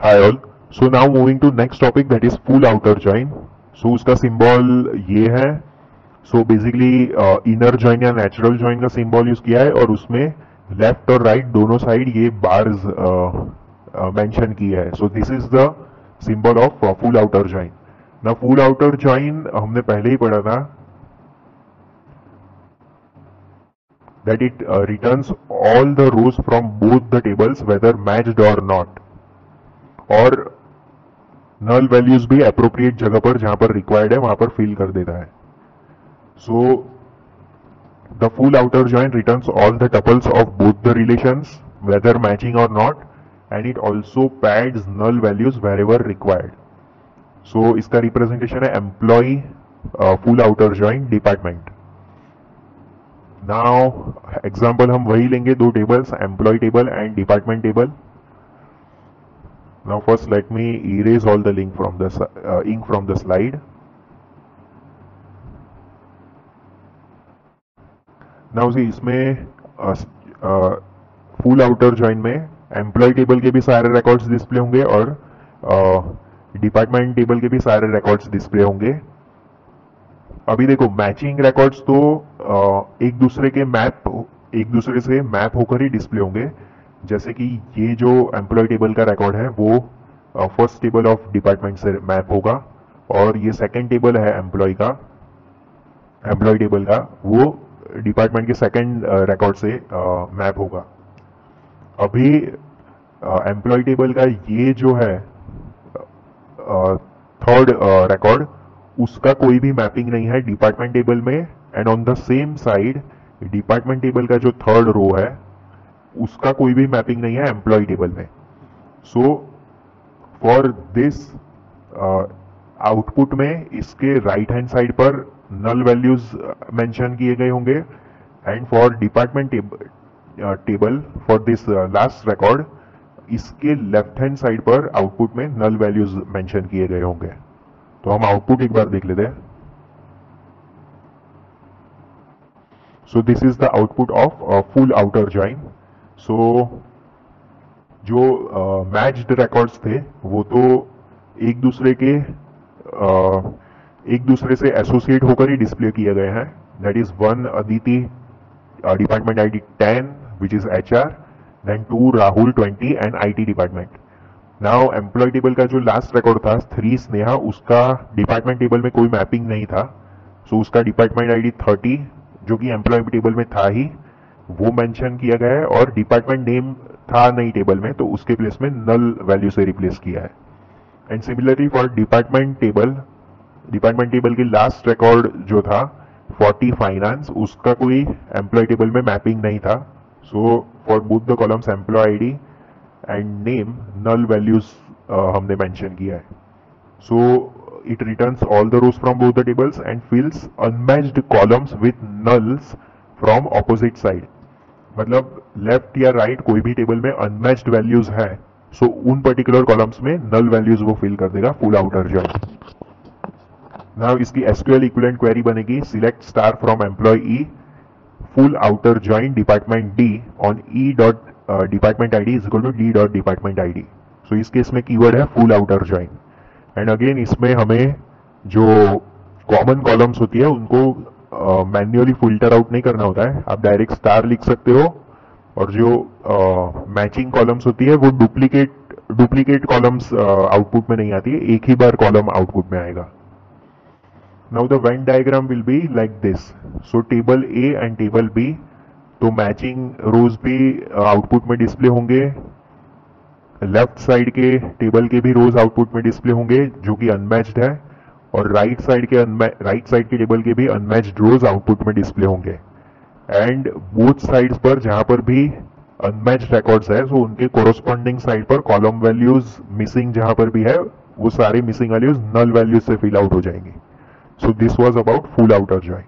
Hi all. So now moving to next topic, that is full outer join. So उसका symbol ये है. So basically inner join या natural join का symbol use किया है और उसमें लेफ्ट और राइट दोनों साइड ये बार्स मेंशन किया है. सो this is the symbol of full outer join. ना फुल आउटर जॉइन हमने पहले ही पढ़ा था that it returns all the rows from both the tables whether matched or not. और नल वैल्यूज भी अप्रोप्रिएट जगह पर जहां पर रिक्वायर्ड है वहां पर फिल कर देता है. So the full outer join returns all the tuples of both the relations whether matching और not and it also pads null values wherever required. So इसका रिप्रेजेंटेशन है employee full outer join department. Now example हम वही लेंगे, दो tables, employee table and department table. Now first let me erase all the ink from the slide. Now see इसमें full outer join में employ table के भी सारे records display होंगे और डिपार्टमेंट टेबल के भी सारे रिकॉर्ड्स डिस्प्ले होंगे. अभी देखो मैचिंग रिकॉर्ड्स तो एक दूसरे से मैप होकर ही डिस्प्ले होंगे. जैसे कि ये जो एम्प्लॉय टेबल का रिकॉर्ड है वो फर्स्ट टेबल ऑफ डिपार्टमेंट से मैप होगा और ये सेकंड टेबल है एम्प्लॉय टेबल का, वो डिपार्टमेंट के सेकंड रिकॉर्ड से मैप होगा. अभी एम्प्लॉय टेबल का ये जो है थर्ड रिकॉर्ड, उसका कोई भी मैपिंग नहीं है डिपार्टमेंट टेबल में. And on the same side department table का जो थर्ड रो है उसका कोई भी मैपिंग नहीं है एम्प्लॉय टेबल में. सो फॉर दिस आउटपुट में इसके राइट हैंड साइड पर नल वैल्यूज मेंशन किए गए होंगे and for department table for this last record इसके लेफ्ट हैंड साइड पर आउटपुट में नल वैल्यूज मेंशन किए गए होंगे. तो हम आउटपुट एक बार देख लेते हैं. So this is the output of full outer join. So जो मैच्ड रिकॉर्ड्स थे वो तो एक दूसरे से एसोसिएट होकर ही डिस्प्ले किए गए हैं. That is one Aditi department ID 10 which is HR, then 2 Rahul 20 and IT department. Now employ table का जो लास्ट रिकॉर्ड था 3 स्नेहा, उसका डिपार्टमेंट टेबल में कोई मैपिंग नहीं था. सो उसका डिपार्टमेंट ID 30 जो कि एम्प्लॉय टेबल में था ही, वो मेंशन किया गया है और डिपार्टमेंट नेम था नहीं टेबल में तो उसके प्लेस में नल वैल्यू से रिप्लेस किया है. And similarly for department table की लास्ट रिकॉर्ड जो था 40 फाइनेंस, उसका कोई एम्प्लॉय टेबल में मैपिंग नहीं था. So for both the columns employee ID and name null values हमने मेंशन किया है. So it returns all the rows from both the tables and fills unmatched columns with nulls from opposite side. मतलब left या right कोई भी table में unmatched values है, सो उन पर्टिकुलर कॉलम्स में नल वैल्यूज वो फिल कर देगा फुल आउटर जॉइन. नाउ इसकी SQL इक्विवेलेंट क्वेरी बनेगी, select star from employ E full outer join department D on E dot department ID is equal to D dot department ID. So इस case में keyword है full outer join. And again इसमें हमें जो common columns होती है उनको manually filter out नहीं करना होता है. आप डायरेक्ट स्टार लिख सकते हो और जो मैचिंग कॉलम्स होती है वो डुप्लीकेट कॉलम्स आउटपुट में नहीं आती है, एक ही बार कॉलम आउटपुट में आएगा. Now the Venn diagram will be like this. So table A and table B, तो मैचिंग रोज भी आउटपुट में डिस्प्ले होंगे. लेफ्ट साइड के टेबल के भी रोज आउटपुट में डिस्प्ले होंगे जो कि अनमैच्ड है और राइट साइड के टेबल के भी अनमैच्ड रोज आउटपुट में डिस्प्ले होंगे. एंड बोथ साइड्स पर जहां पर भी अनमैच्ड रिकॉर्ड्स है सो उनके कोरोस्पॉन्डिंग साइड पर कॉलम वैल्यूज मिसिंग जहां पर भी है वो सारी मिसिंग वैल्यूज नल वैल्यूज से फिल आउट हो जाएंगी. So this was about full outer join.